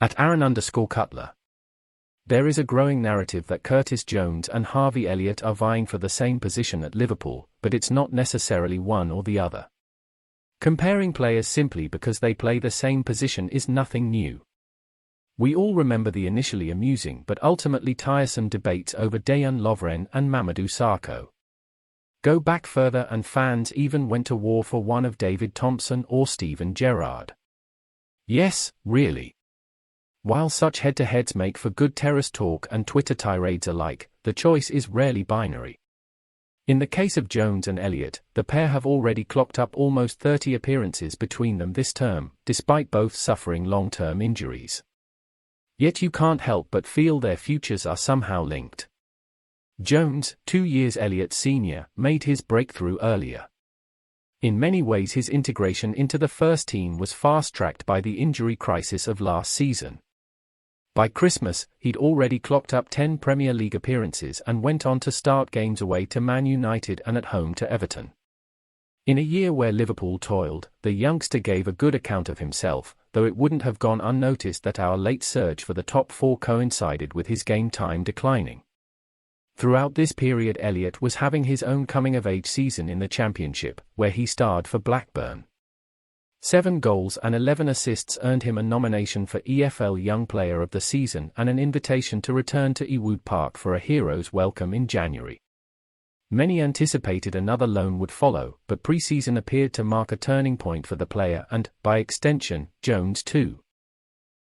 @Aaron_Cutler. There is a growing narrative that Curtis Jones and Harvey Elliott are vying for the same position at Liverpool, but it's not necessarily one or the other. Comparing players simply because they play the same position is nothing new. We all remember the initially amusing but ultimately tiresome debates over Dejan Lovren and Mamadou Sakho. Go back further and fans even went to war for one of David Thompson or Steven Gerrard. Yes, really. While such head-to-heads make for good terrace talk and Twitter tirades alike, the choice is rarely binary. In the case of Jones and Elliott, the pair have already clocked up almost 30 appearances between them this term, despite both suffering long-term injuries. Yet you can't help but feel their futures are somehow linked. Jones, 2 years Elliott senior, made his breakthrough earlier. In many ways his integration into the first team was fast-tracked by the injury crisis of last season. By Christmas, he'd already clocked up 10 Premier League appearances and went on to start games away to Man United and at home to Everton. In a year where Liverpool toiled, the youngster gave a good account of himself, though it wouldn't have gone unnoticed that our late surge for the top four coincided with his game time declining. Throughout this period Elliott was having his own coming-of-age season in the Championship, where he starred for Blackburn. 7 goals and 11 assists earned him a nomination for EFL Young Player of the Season and an invitation to return to Ewood Park for a hero's welcome in January. Many anticipated another loan would follow, but pre-season appeared to mark a turning point for the player and, by extension, Jones too.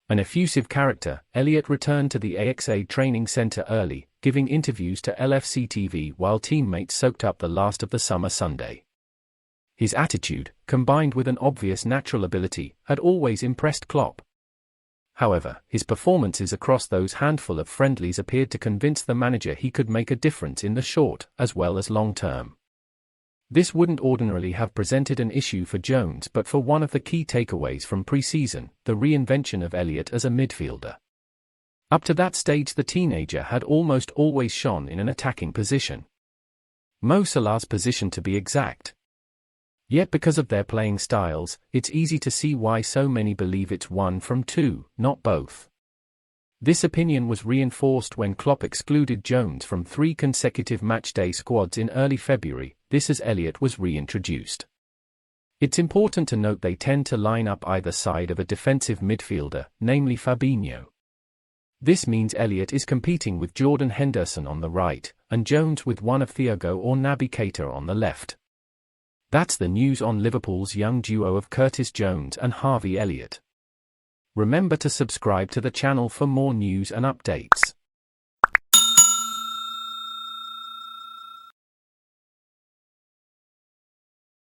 An effusive character, Elliott returned to the AXA training centre early, giving interviews to LFC TV while teammates soaked up the last of the summer Sunday. His attitude, combined with an obvious natural ability, had always impressed Klopp. However, his performances across those handful of friendlies appeared to convince the manager he could make a difference in the short, as well as long term. This wouldn't ordinarily have presented an issue for Jones but for one of the key takeaways from pre-season, the reinvention of Elliott as a midfielder. Up to that stage the teenager had almost always shone in an attacking position. Mo Salah's position to be exact. Yet because of their playing styles, it's easy to see why so many believe it's one from two, not both. This opinion was reinforced when Klopp excluded Jones from 3 consecutive matchday squads in early February, this as Elliott was reintroduced. It's important to note they tend to line up either side of a defensive midfielder, namely Fabinho. This means Elliott is competing with Jordan Henderson on the right, and Jones with one of Thiago or Naby Keita on the left. That's the news on Liverpool's young duo of Curtis Jones and Harvey Elliott. Remember to subscribe to the channel for more news and updates.